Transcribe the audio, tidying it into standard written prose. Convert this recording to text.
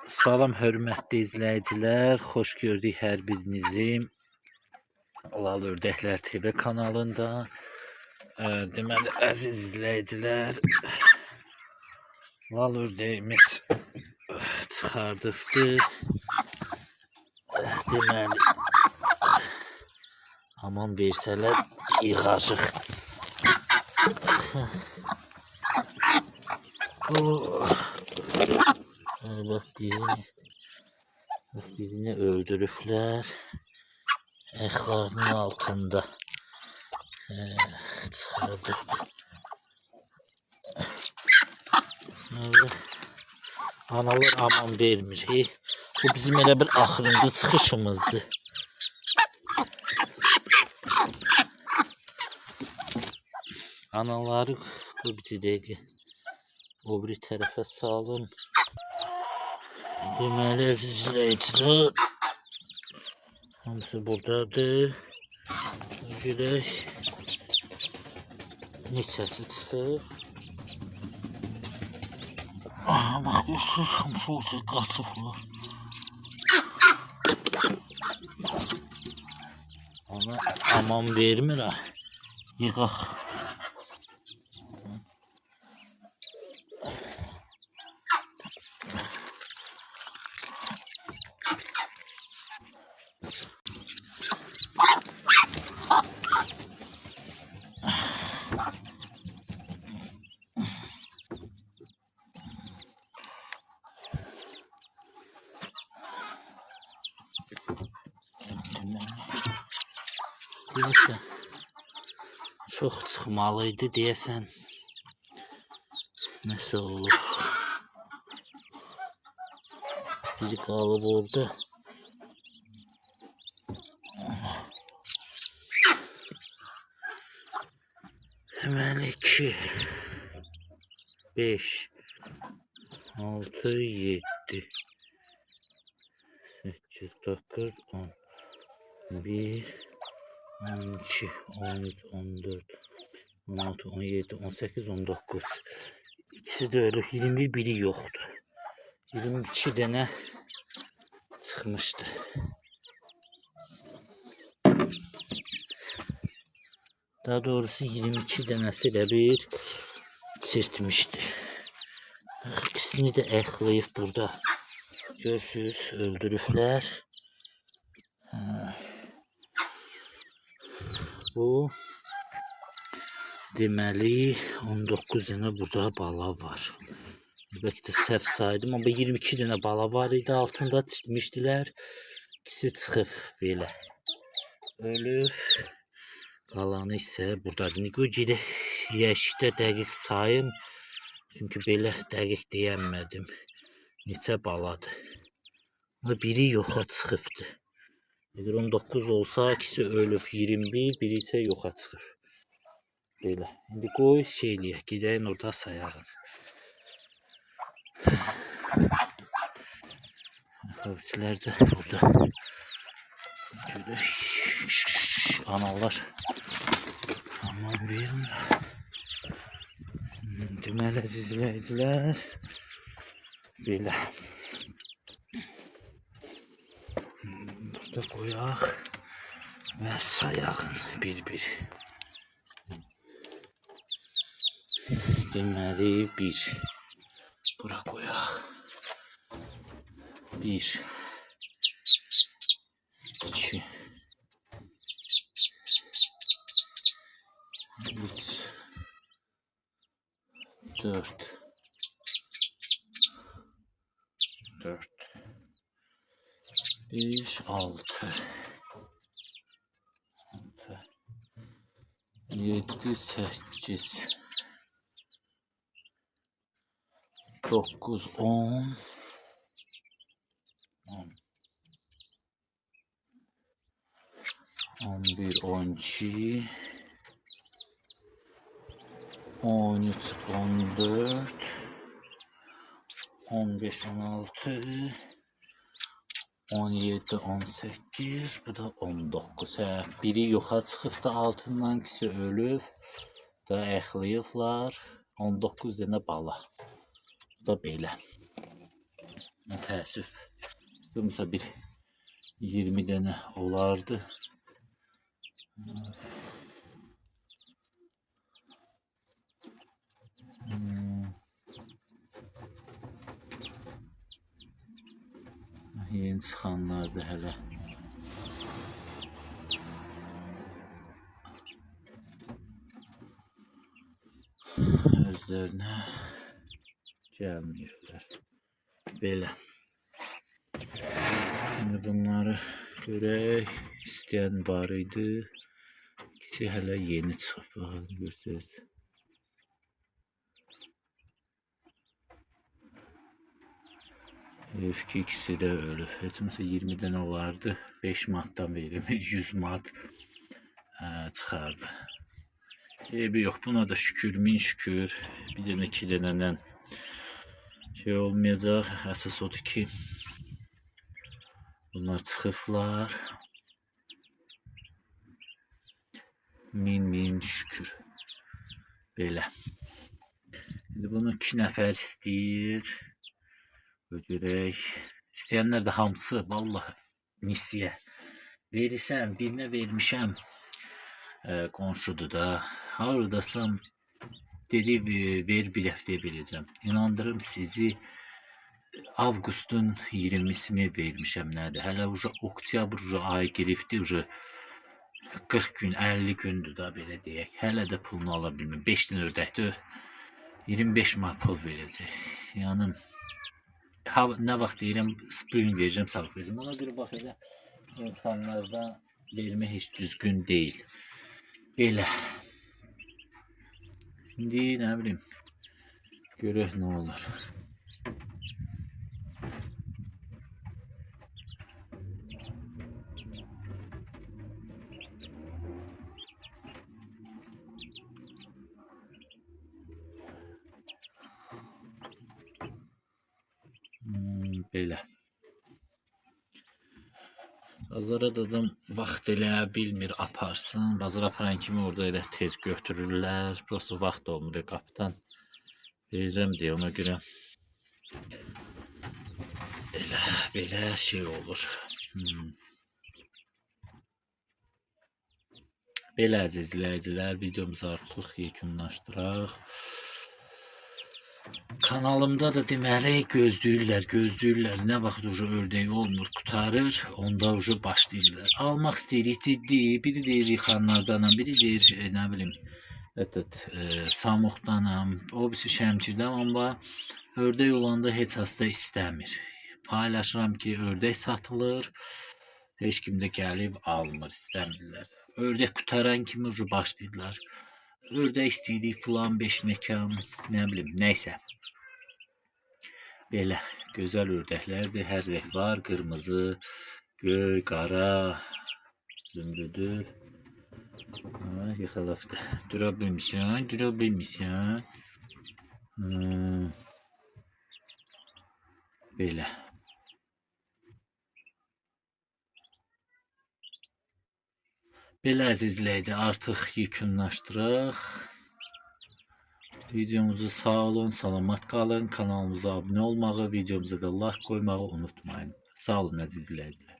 Salam hörmətli izləyicilər, xoş gördük hər birinizi Lal Ördəklər TV kanalında. Deməli, əziz izləyicilər, Lal ördəyimiz çıxardıbdır. Deməli, aman versələr yığacıq. Bak birini öldürüblər. Ayaqlarının altında çıxardıbdır. Analar aman vermir. Bu bizim elə bir axırıncı çıxışımızdır. Anaları bir dəqiqə o bir tərəfə salın. Deməli, əziz izləyicilər, hamısı buradadır. Görək neçəsi çıxır. Bax, görürsünüz, hamısı olsa qaçıblar. Ona aman vermir ha. Yığaq. Deyəsən, çox çıxmalıydı deyəsən. Nəsə olur. Biri qalıb orada. Deməli 2, 5, 6, 7, 8, 9, 10, 1, 12, 13, 14, 16, 17, 18, 19. İkisi de öyle. 21'i yoktu. 22 dənə çıxmışdı. Daha doğrusu 22 dənəsi elə bir çirtmişdi. İkisini de əyxlayıb burada. Görürsünüz, öldürüblər. Bu deməli 19 dənə burada bala var. Bəlkə də səhv saydım, amma 22 dənə bala var idi, altında çıxmışdılar. İkisi çıxıb belə. Ölüb. Qalanı isə buradadır. Niqo gedək yeşikdə dəqiq sayım. Çünki belə dəqiq deyəmədim. Neçə baladır. Amma biri yoxa çıxıbdı. Eğer 19 olsa ikisi ölüb 21, biri isə yoxa çıxır. Belə. İndi qoy şeyləyək, gedəyin orada sayalım. Xəbçilər də burada. Görək. Analar. Aman vermir. Deməli, əziz izləyicilər. Belə. Burada qoyaq və sayağın bir-bir. Deməli 1. Bura qoyaq. 1, 2, 3, 4, 5, 6, 7, 8, 9, 10, 11, 12, 13, 14, 15, 16, 17, 18, bu da 19. Biri yoxa çıxıb da altından, ikisi ölüb da əyxlayıblar. 19 dənə bala. Bu da belə. Təəssüf. Sığmısa bir 20 dənə olardı. Yeni çıxanlardı hələ. Özlərinə gəlməyirlər. Belə. Şimdi bunları görək. İstəyən var idi. İkisi hələ yeni çıxıb. Baxın, görsəniz. F2 ikisi də ölüb. Heç olmasa 20 dənə olardı. 5 manatdan verim. 100 manat çıxardı. Eybi yox. Buna da şükür, min şükür. Bir dənə 2 dənədən şey olmayacaq. Əsas odur ki, bunlar çıxıblar. Min şükür. Belə. Şimdi bunu 2 nəfər istəyir. Görək. İstəyənlər də hamısı vallahi misiyə. Verirsən, birinə vermişəm. Qonşudur da. Haradasam dedi ver bir həftəyə verəcəm. İnandırım sizi, avqustun 20'sini vermişəm nədir. Hələ uca oktyabr ayı girifdi, uca 40 gün, 50 gündür da belə deyək. Hələ də pulunu ala bilməm. 5 dənə ördəkdir. 25 manat pul verəcək. Yəni nə vaxt deyirəm, spring verəcəm, sağ verəcəm. Ona görə bax elə insanlardan vermək heç düzgün deyil. Belə. İndi nə bilim, görək nə olur. Belə. Bazara da adam vaxt elə bilmir aparsın. Bazara aparan kimi orada elə tez götürürlər. Prosto vaxt olmur qapıdan. Verirəm deyə ona görə belə şey olur. Belə əziz izləyicilər, videomuzu artıq yekunlaşdıraq. Kanalımda da deməli gözləyirlər. Nə vaxt ucu ördəyi olmur, qutarır, onda ucu başlayırlar. Almaq istəyirik ciddi. Biri deyir yıxanlardanam, biri deyir nə bilim, Samuqdanam, o birisi Şəmkirdən, amma ördək olanda heç hasta istəmir. Paylaşıram ki, ördək satılır. Heç kim də gəlib almır, istəmirlər. Ördək qutaran kimi ucu başlayırlar. Ördək istəyirik filan 5 məkan, nə bilim, nəysə. Belə gözəl ördəklərdir, hər rəng var, qırmızı, göy, qara, zümrüdü. Yıxılıbdır. Dura bilmişsən. Belə. Belə əziz izləyicilər, artıq yekunlaşdıraq. Videomuzu sağ olun, salamat qalın. Kanalımıza abunə olmağı, videomuza da like qoymağı unutmayın. Sağ olun əziz izləyicilər.